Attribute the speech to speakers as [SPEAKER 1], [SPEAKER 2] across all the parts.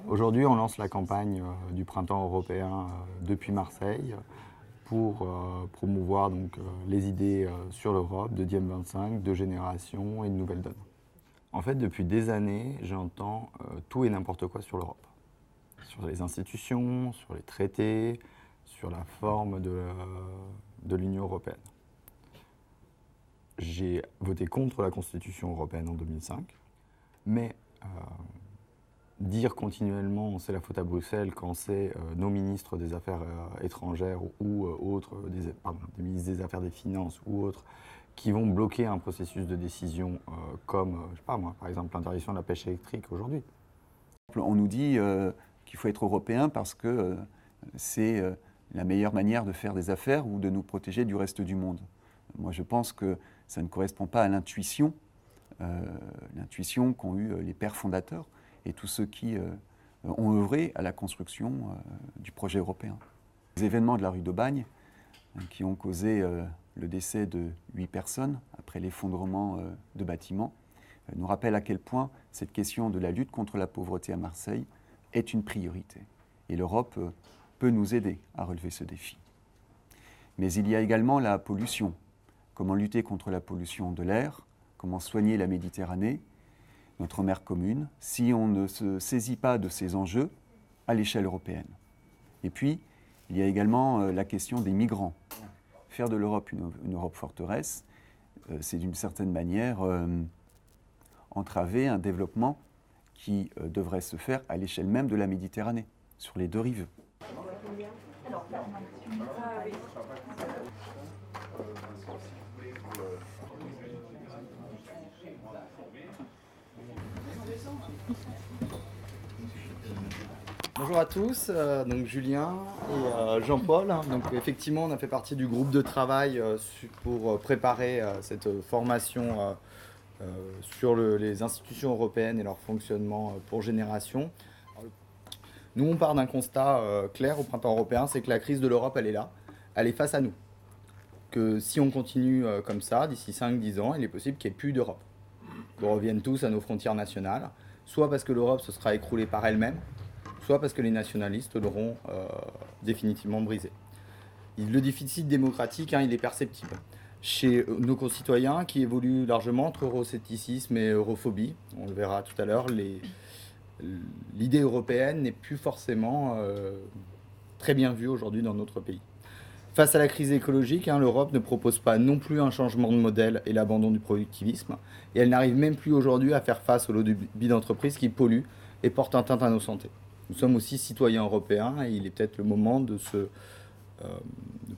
[SPEAKER 1] Aujourd'hui, on lance la campagne du printemps européen depuis Marseille pour promouvoir les idées sur l'Europe de Diem 25, de génération et de nouvelles donnes. En fait, depuis des années, j'entends tout et n'importe quoi sur l'Europe. Sur les institutions, sur les traités, sur la forme de l'Union européenne. J'ai voté contre la Constitution européenne en 2005, mais dire continuellement c'est la faute à Bruxelles quand c'est nos ministres des Affaires étrangères ou autres, des ministres des Affaires des Finances ou autres, qui vont bloquer un processus de décision comme, je sais pas moi, par exemple l'interdiction de la pêche électrique aujourd'hui.
[SPEAKER 2] On nous dit qu'il faut être européen parce que c'est la meilleure manière de faire des affaires ou de nous protéger du reste du monde. Moi, je pense que ça ne correspond pas à l'intuition qu'ont eu les pères fondateurs et tous ceux qui ont œuvré à la construction du projet européen. Les événements de la rue d'Aubagne qui ont causé le décès de 8 personnes après l'effondrement de bâtiments nous rappellent à quel point cette question de la lutte contre la pauvreté à Marseille est une priorité. Et l'Europe peut nous aider à relever ce défi. Mais il y a également la pollution. Comment lutter contre la pollution de l'air, comment soigner la Méditerranée, notre mer commune, si on ne se saisit pas de ces enjeux à l'échelle européenne. Et puis, il y a également la question des migrants. Faire de l'Europe une Europe forteresse, c'est d'une certaine manière entraver un développement qui devrait se faire à l'échelle même de la Méditerranée, sur les deux rives.
[SPEAKER 1] Bonjour à tous, donc Julien et Jean-Paul. Donc effectivement, on a fait partie du groupe de travail pour préparer cette formation sur les institutions européennes et leur fonctionnement pour génération. Nous, on part d'un constat clair au printemps européen, c'est que la crise de l'Europe, elle est là, elle est face à nous. Que si on continue comme ça, d'ici 5-10 ans, il est possible qu'il n'y ait plus d'Europe. Qu'on revienne tous à nos frontières nationales, soit parce que l'Europe se sera écroulée par elle-même, soit parce que les nationalistes l'auront définitivement brisé. Le déficit démocratique, il est perceptible chez nos concitoyens qui évoluent largement entre euroscepticisme et europhobie. On le verra tout à l'heure, l'idée européenne n'est plus forcément très bien vue aujourd'hui dans notre pays. Face à la crise écologique, l'Europe ne propose pas non plus un changement de modèle et l'abandon du productivisme. Et elle n'arrive même plus aujourd'hui à faire face au lobby d'entreprises qui polluent et portent atteinte à nos santé. Nous sommes aussi citoyens européens et il est peut-être le moment de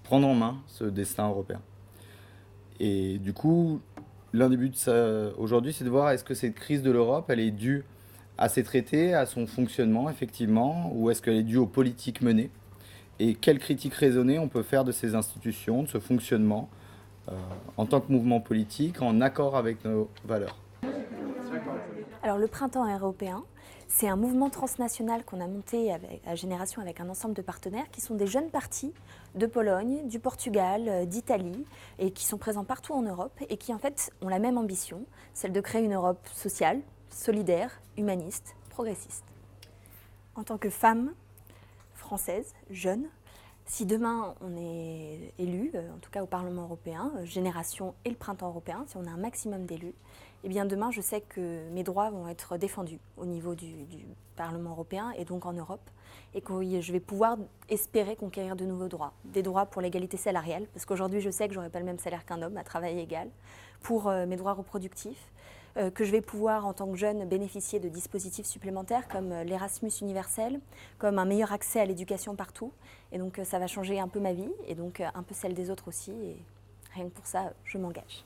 [SPEAKER 1] prendre en main ce destin européen. Et du coup, l'un des buts aujourd'hui, c'est de voir est-ce que cette crise de l'Europe, elle est due à ses traités, à son fonctionnement effectivement, ou est-ce qu'elle est due aux politiques menées? Et quelle critique raisonnée on peut faire de ces institutions, de ce fonctionnement, en tant que mouvement politique, en accord avec nos valeurs?
[SPEAKER 3] Alors le printemps européen, c'est un mouvement transnational qu'on a monté à Génération avec un ensemble de partenaires qui sont des jeunes partis de Pologne, du Portugal, d'Italie et qui sont présents partout en Europe et qui en fait ont la même ambition, celle de créer une Europe sociale, solidaire, humaniste, progressiste. En tant que femme française, jeune, si demain on est élu, en tout cas au Parlement européen, Génération et le printemps européen, si on a un maximum d'élus, eh bien demain je sais que mes droits vont être défendus au niveau du Parlement européen et donc en Europe et que je vais pouvoir espérer conquérir de nouveaux droits. Des droits pour l'égalité salariale, parce qu'aujourd'hui je sais que je n'aurai pas le même salaire qu'un homme à travail égal, pour mes droits reproductifs, que je vais pouvoir en tant que jeune bénéficier de dispositifs supplémentaires comme l'Erasmus universel, comme un meilleur accès à l'éducation partout. Et donc ça va changer un peu ma vie et donc un peu celle des autres aussi. Et rien que pour ça, je m'engage.